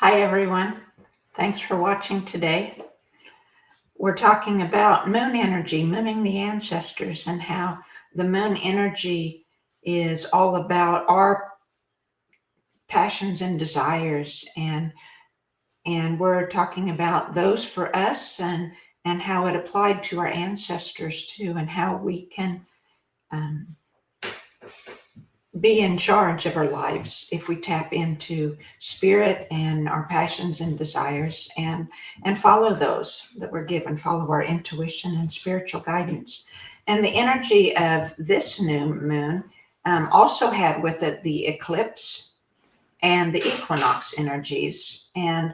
Hi, everyone. Thanks for watching today. We're talking about moon energy, mooning the ancestors, and how the moon energy is all about our passions and desires. And we're talking about those for us and how it applied to our ancestors too, and how we can um, be in charge of our lives if we tap into spirit and our passions and desires and follow those that we're given, follow our intuition and spiritual guidance. And the energy of this new moon also had with it the eclipse and the equinox energies. And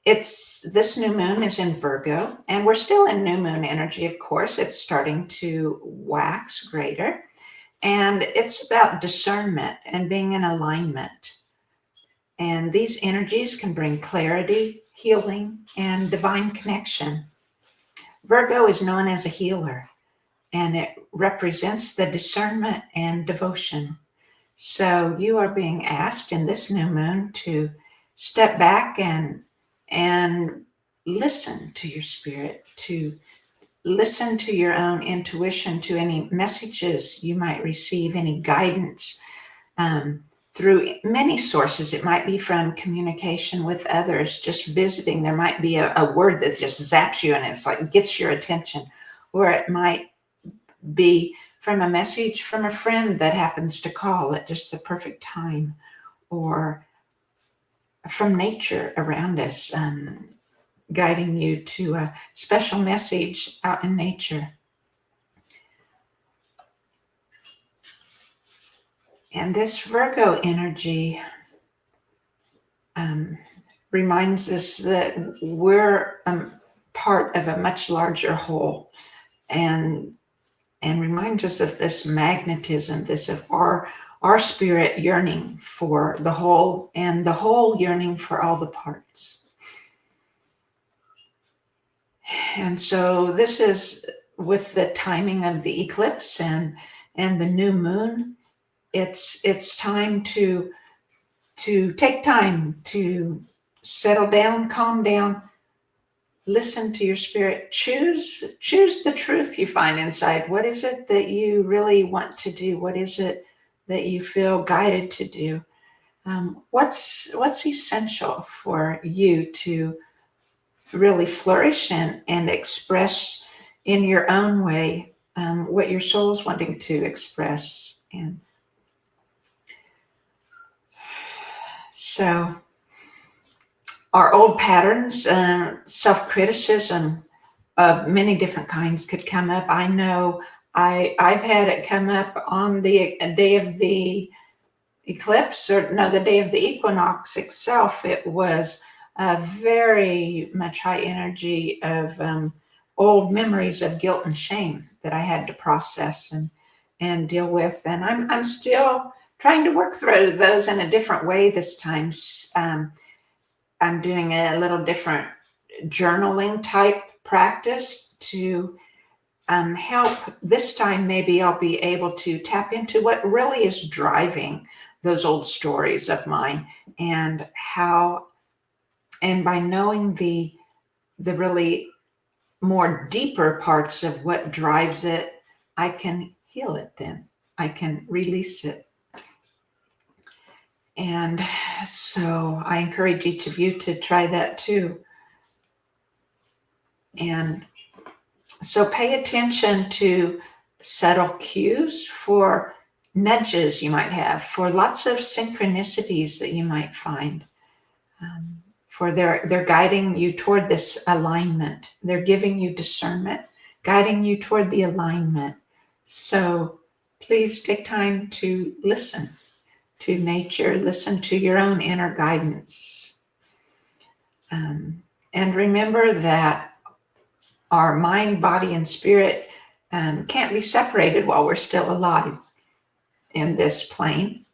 this new moon is in Virgo, and we're still in new moon energy. Of course, it's starting to wax greater. And it's about discernment and being in alignment. And these energies can bring clarity, healing, and divine connection. Virgo is known as a healer, and it represents the discernment and devotion. So you are being asked in this new moon to step back and listen to your spirit, to listen to your own intuition, to any messages you might receive, any guidance through many sources. It might be from communication with others, just visiting. There might be a word that just zaps you and it's like gets your attention. Or it might be from a message from a friend that happens to call at just the perfect time, or from nature around us. Guiding you to a special message out in nature. And this Virgo energy reminds us that we're part of a much larger whole, and reminds us of this magnetism, this of our spirit yearning for the whole, and the whole yearning for all the parts. And so this is with the timing of the eclipse and the new moon. It's time to take time to settle down, calm down, listen to your spirit, choose the truth you find inside. What is it that you really want to do? What is it that you feel guided to do? What's essential for you to really flourish and express in your own way what your soul's wanting to express. And so our old patterns, self-criticism of many different kinds could come up. I know I've had it come up on the day of the eclipse, or no, the day of the equinox itself. It was a very much high energy of old memories of guilt and shame that I had to process and deal with. And I'm still trying to work through those in a different way this time. I'm doing a little different journaling type practice to help. This time, maybe I'll be able to tap into what really is driving those old stories of mine, and how, and by knowing the really more deeper parts of what drives it, I can heal it then. I can release it. And so I encourage each of you to try that too. And so pay attention to subtle cues, for nudges you might have, for lots of synchronicities that you might find. For they're guiding you toward this alignment. They're giving you discernment, guiding you toward the alignment. So please take time to listen to nature, listen to your own inner guidance. And remember that our mind, body, and spirit can't be separated while we're still alive in this plane.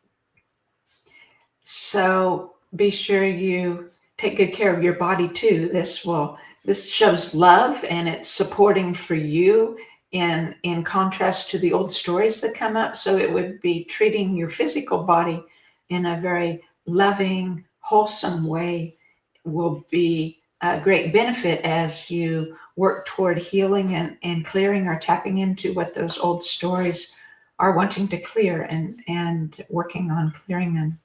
So be sure you take good care of your body too. This shows love, and it's supporting for you in contrast to the old stories that come up. So it would be treating your physical body in a very loving, wholesome way, will be a great benefit as you work toward healing and clearing or tapping into what those old stories are wanting to clear and working on clearing them.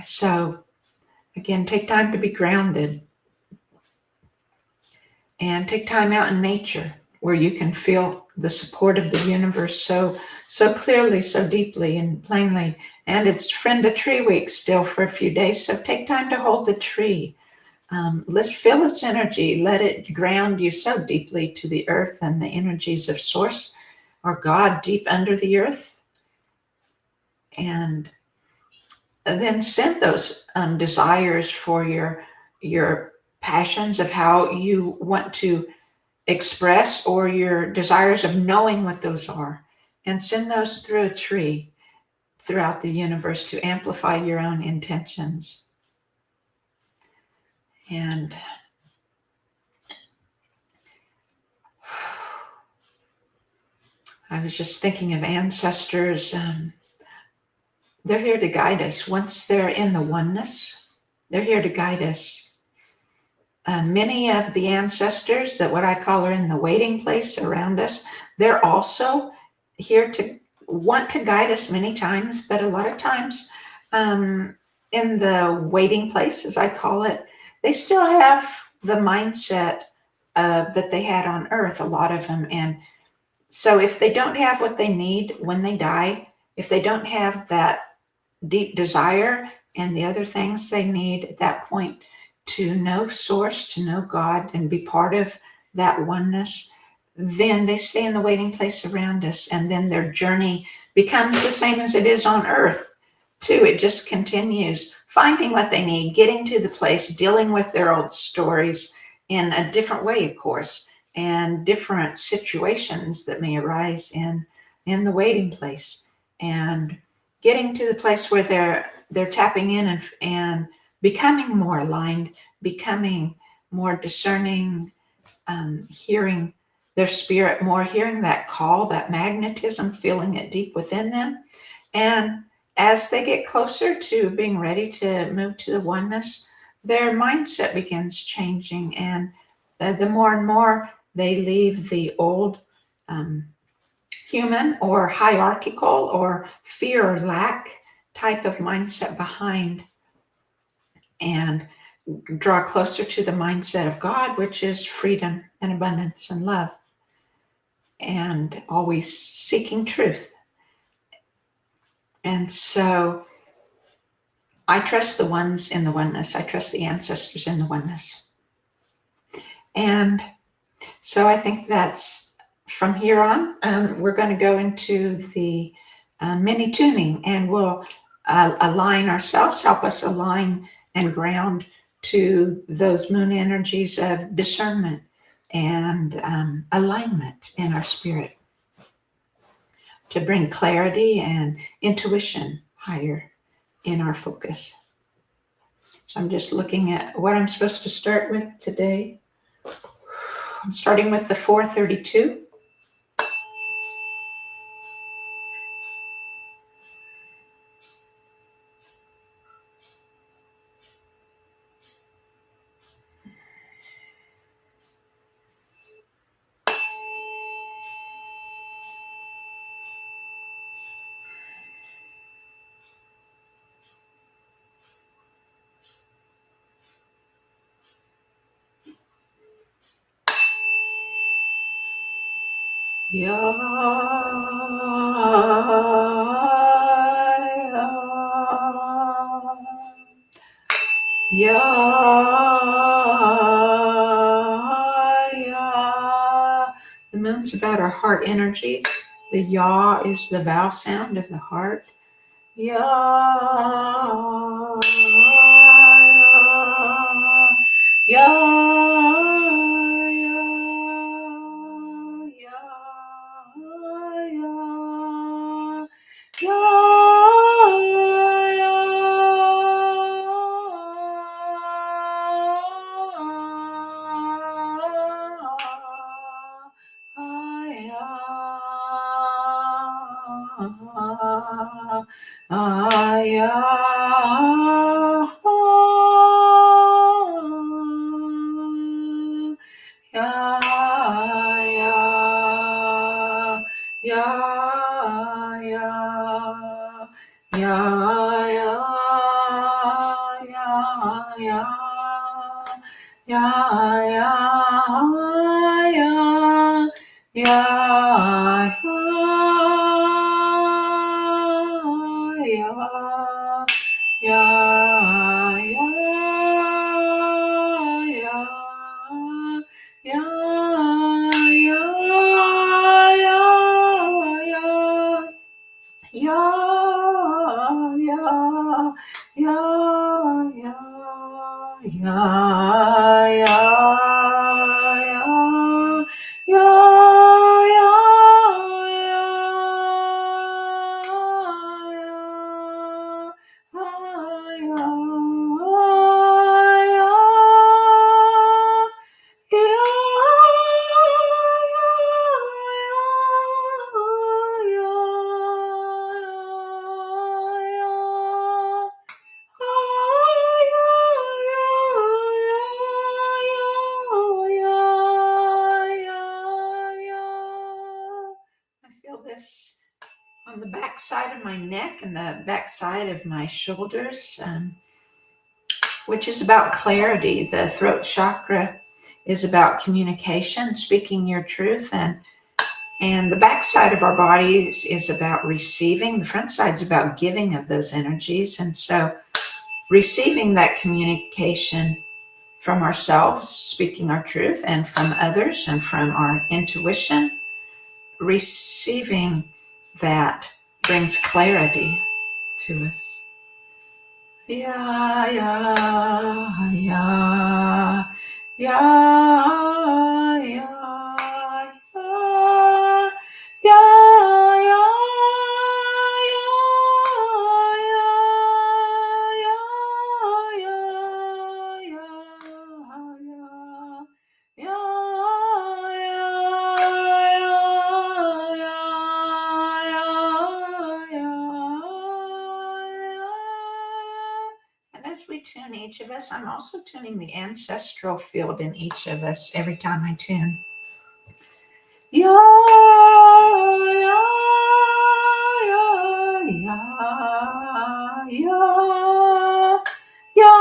So again, take time to be grounded and take time out in nature where you can feel the support of the universe so clearly, so deeply and plainly. And it's Friend a Tree Week still for a few days, so take time to hold the tree. Let's feel its energy. Let it ground you so deeply to the earth and the energies of Source or God deep under the earth. And then send those desires for your passions of how you want to express, or your desires of knowing what those are, and send those through a tree throughout the universe to amplify your own intentions. And I was just thinking of ancestors. They're here to guide us. Once they're in the oneness, they're here to guide us. Many of the ancestors that what I call are in the waiting place around us, they're also here to want to guide us many times, but a lot of times in the waiting place, as I call it, they still have the mindset that they had on Earth, a lot of them. And so if they don't have what they need when they die, if they don't have that deep desire and the other things they need at that point to know Source, to know God, and be part of that oneness, then they stay in the waiting place around us, and then their journey becomes the same as it is on Earth, too. It just continues, finding what they need, getting to the place, dealing with their old stories in a different way, of course, and different situations that may arise in the waiting place, and getting to the place where they're tapping in and becoming more aligned, becoming more discerning, hearing their spirit more, hearing that call, that magnetism, feeling it deep within them. And as they get closer to being ready to move to the oneness, their mindset begins changing. And the more and more they leave the old human or hierarchical or fear or lack type of mindset behind, and draw closer to the mindset of God, which is freedom and abundance and love, and always seeking truth. And so I trust the ones in the oneness. I trust the ancestors in the oneness. And so I think that's from here on, we're going to go into the mini tuning, and we'll align ourselves, help us align and ground to those moon energies of discernment and alignment in our spirit to bring clarity and intuition higher in our focus. So I'm just looking at what I'm supposed to start with today. I'm starting with the 432. Ya, ya, ya. The moon's about our heart energy. The ya is the vowel sound of the heart. Ya, ya, ya, ya, ya, ya, ya, ya. This on the back side of my neck and the back side of my shoulders, which is about clarity. The throat chakra is about communication, speaking your truth, and the back side of our bodies is about receiving. The front side is about giving of those energies. And so receiving that communication from ourselves, speaking our truth, and from others, and from our intuition, receiving that brings clarity to us. Yeah, yeah, yeah, yeah, yeah, yeah, as we tune each of us, I'm also tuning the ancestral field in each of us every time I tune. Yeah, yeah, yeah, yeah, yeah, yeah, yeah,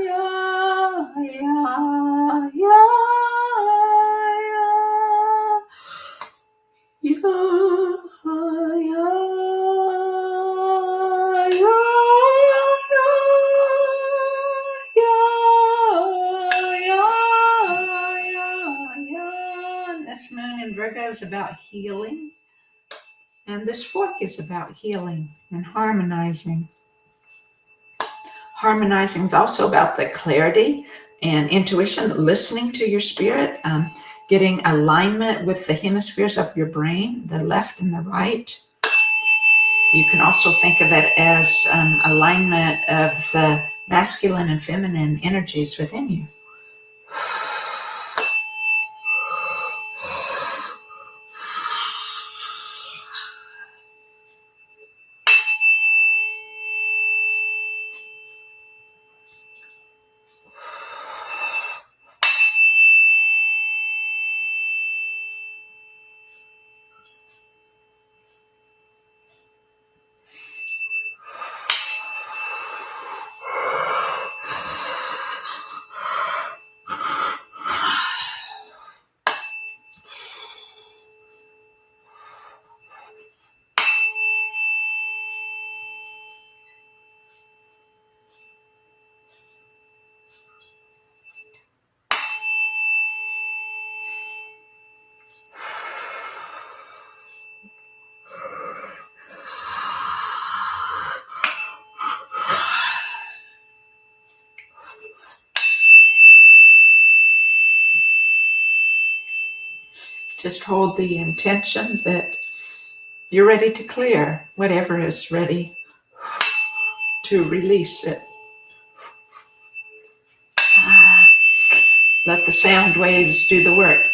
yeah, yeah, yeah, This moon in Virgo is about healing, and this fork is about healing and harmonizing. Harmonizing is also about the clarity and intuition, listening to your spirit, getting alignment with the hemispheres of your brain, the left and the right. You can also think of it as alignment of the masculine and feminine energies within you. Just hold the intention that you're ready to clear whatever is ready to release it. Let the sound waves do the work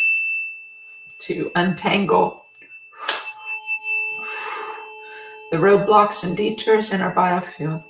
to untangle the roadblocks and detours in our biofield.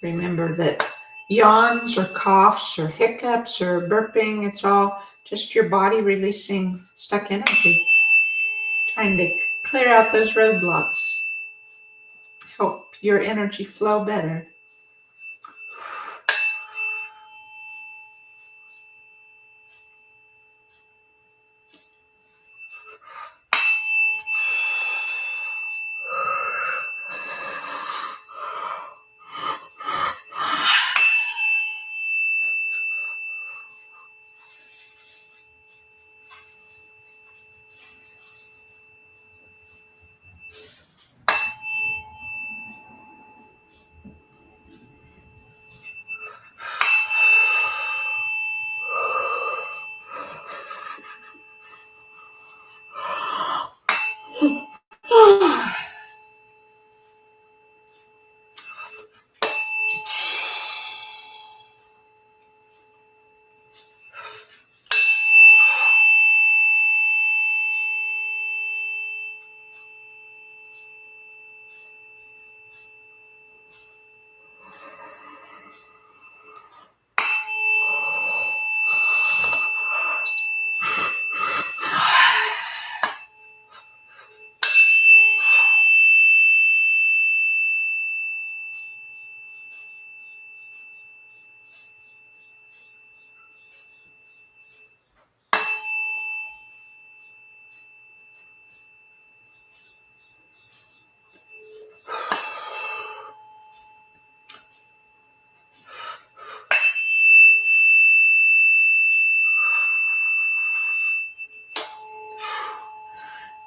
Remember that yawns or coughs or hiccups or burping, it's all just your body releasing stuck energy, trying to clear out those roadblocks, help your energy flow better.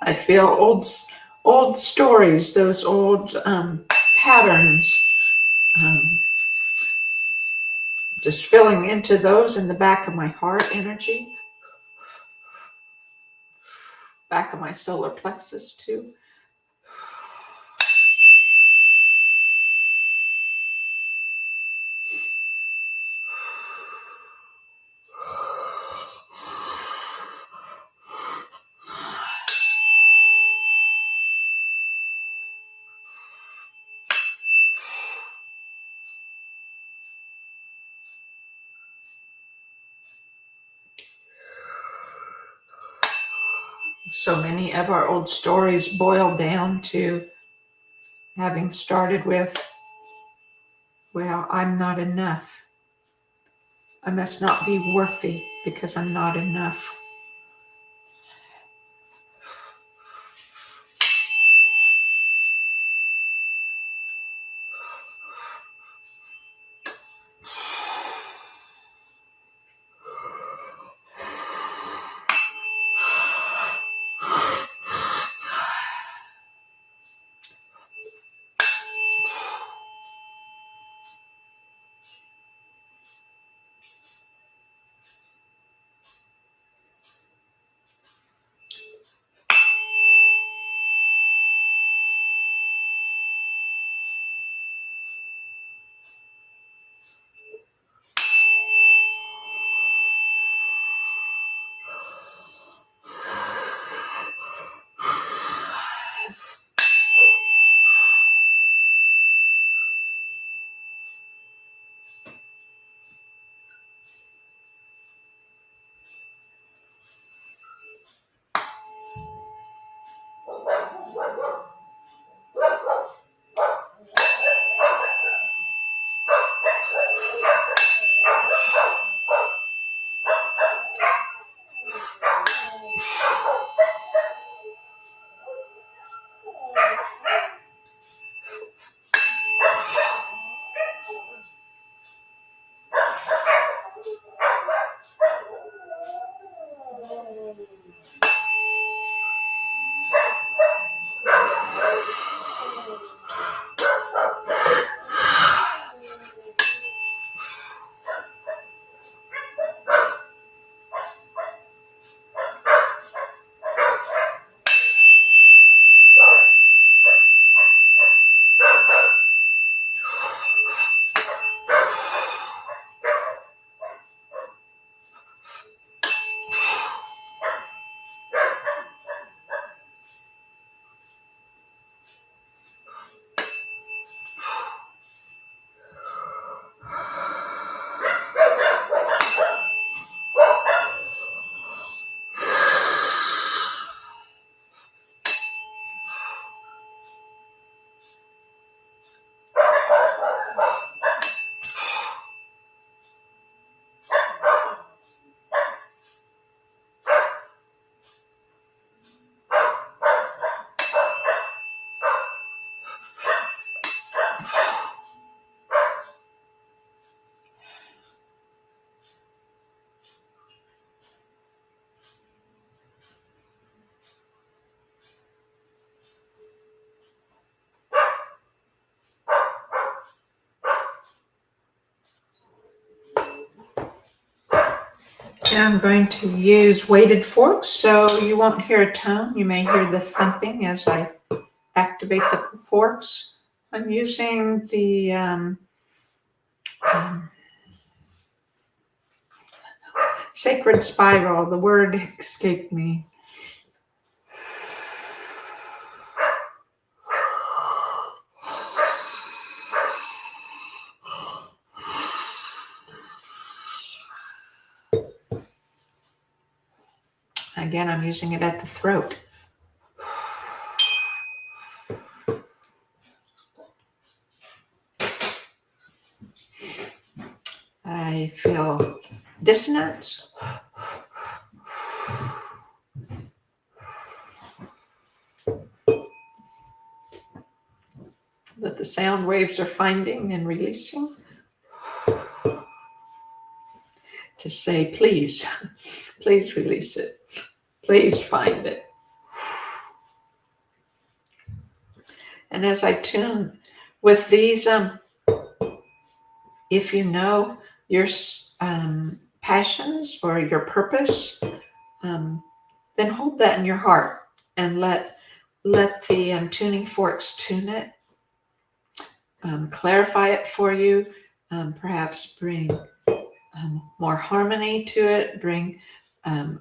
I feel old stories, those old patterns, um, just filling into those in the back of my heart energy, back of my solar plexus too. So many of our old stories boil down to having started with, well, I'm not enough. I must not be worthy because I'm not enough. Now I'm going to use weighted forks, so you won't hear a tone. You may hear the thumping as I activate the forks. I'm using the sacred spiral. The word escaped me. Again, I'm using it at the throat. I feel dissonance. That the sound waves are finding and releasing. To say, please, please release it. Please find it. And as I tune with these, if you know your passions or your purpose, then hold that in your heart and let the tuning forks tune it, clarify it for you, perhaps bring more harmony to it, bring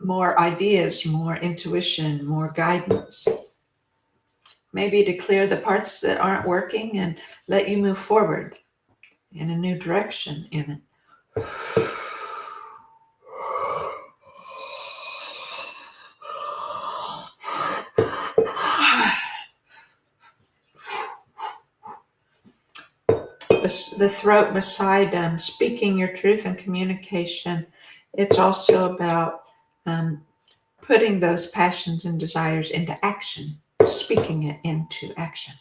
more ideas, more intuition, more guidance. Maybe to clear the parts that aren't working and let you move forward in a new direction in it. The throat beside speaking your truth and communication, it's also about putting those passions and desires into action, speaking it into action.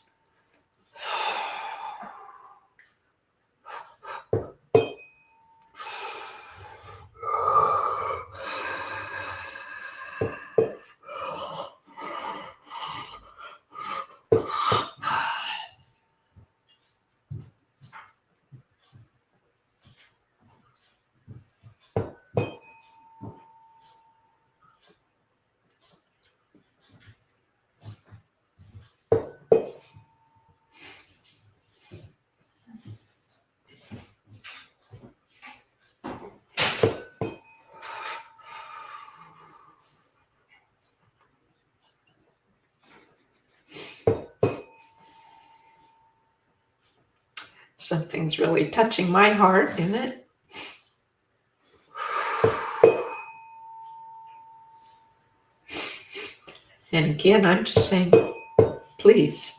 Something's really touching my heart, isn't it? And again, I'm just saying, please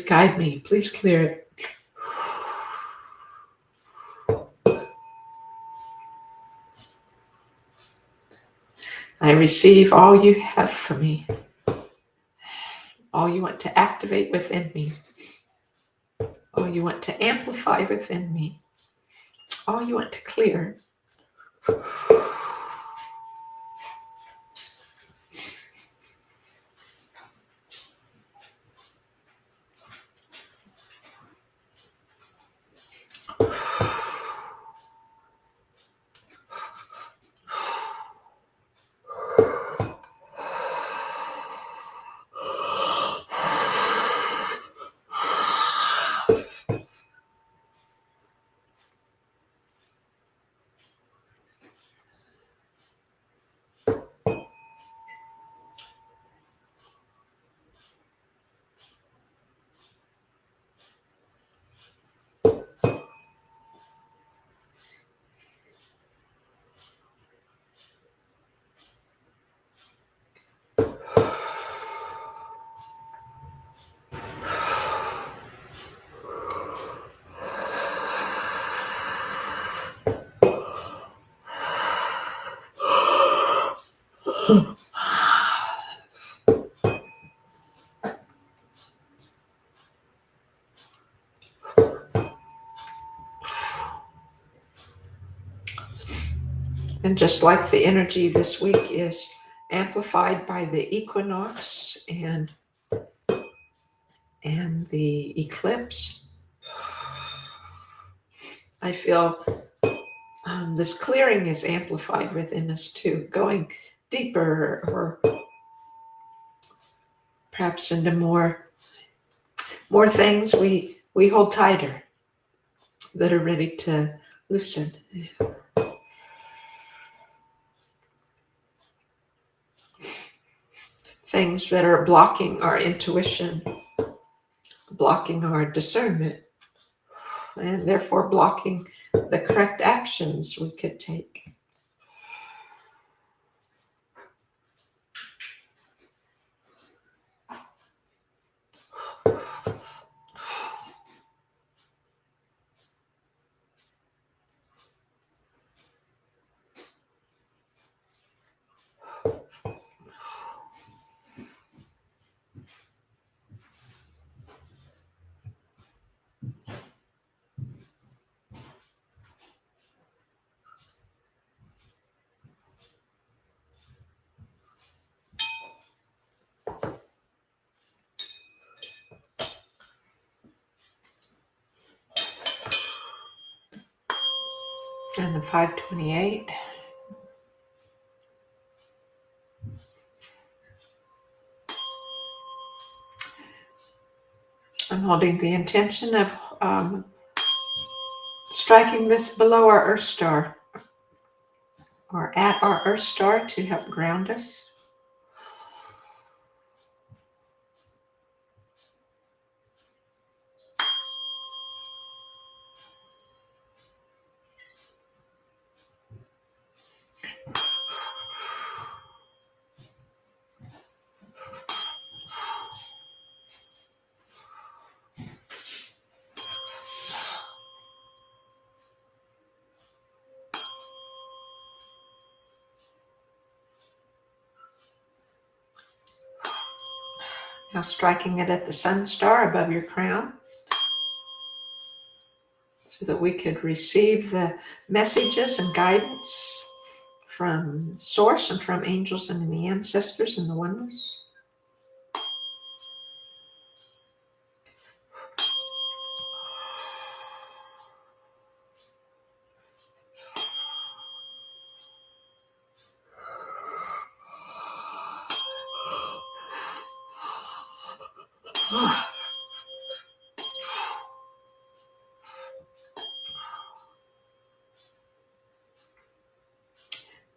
guide me. Please clear it. I receive all you have for me. All you want to activate within me. All you want to amplify within me. All you want to clear. And just like the energy this week is amplified by the equinox and the eclipse, I feel this clearing is amplified within us too, going deeper or perhaps into more things we hold tighter that are ready to loosen. Things that are blocking our intuition, blocking our discernment, and therefore blocking the correct actions we could take. And the 528. I'm holding the intention of striking this below our Earth star or at our Earth star to help ground us. Now striking it at the sun star above your crown so that we could receive the messages and guidance from Source and from angels and the ancestors and the oneness.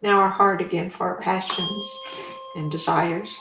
Now our heart again for our passions and desires.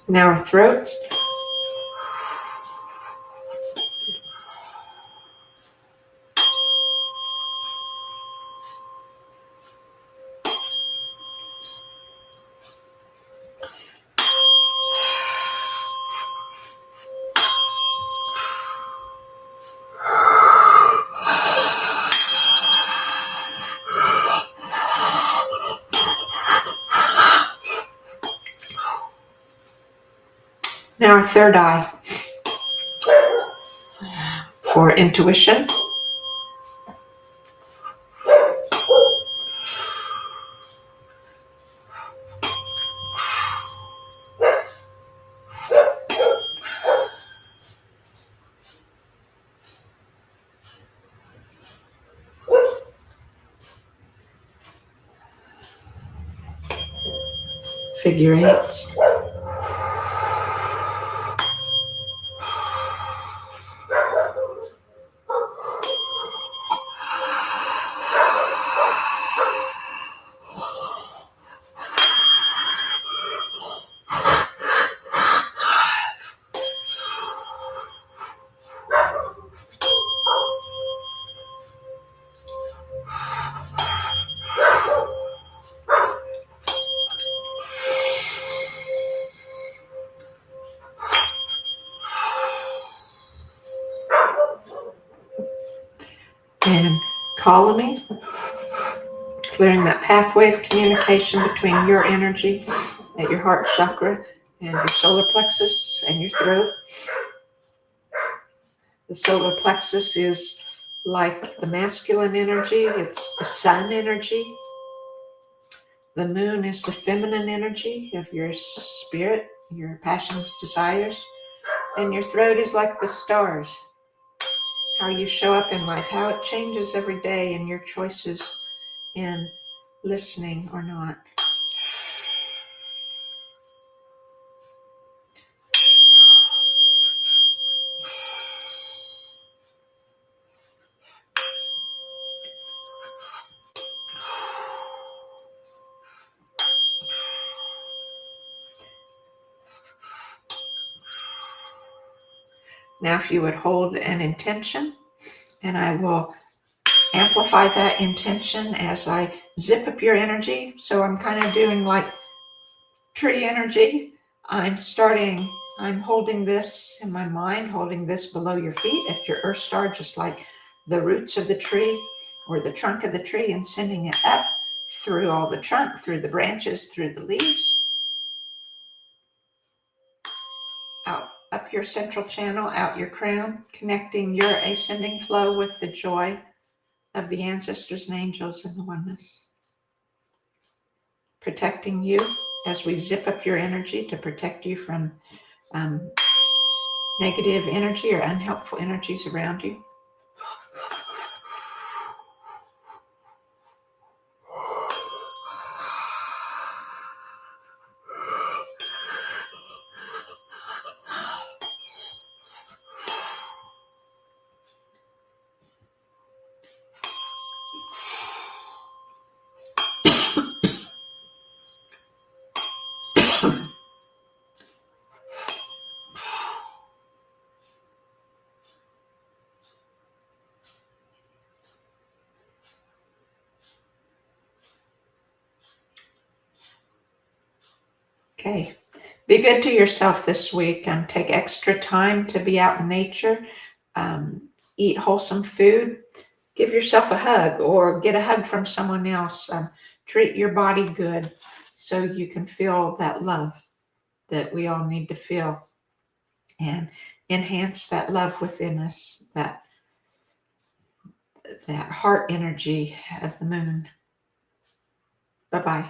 Now our throats. Now our third eye for intuition. Figure eights. and columning, clearing that pathway of communication between your energy at your heart chakra and your solar plexus and your throat. The solar plexus is like the masculine energy, it's the sun energy. The moon is the feminine energy of your spirit, your passions, desires. And your throat is like the stars, how you show up in life, how it changes every day, and your choices in listening or not. Now, if you would hold an intention, and I will amplify that intention as I zip up your energy. So I'm kind of doing like tree energy. I'm holding this in my mind, holding this below your feet at your earth star, just like the roots of the tree or the trunk of the tree, and sending it up through all the trunk, through the branches, through the leaves, out up your central channel, out your crown, connecting your ascending flow with the joy of the ancestors and angels and the oneness. Protecting you as we zip up your energy to protect you from negative energy or unhelpful energies around you. Okay, be good to yourself this week. Take extra time to be out in nature. Eat wholesome food. Give yourself a hug or get a hug from someone else. Treat your body good so you can feel that love that we all need to feel, and enhance that love within us, that heart energy of the moon. Bye-bye.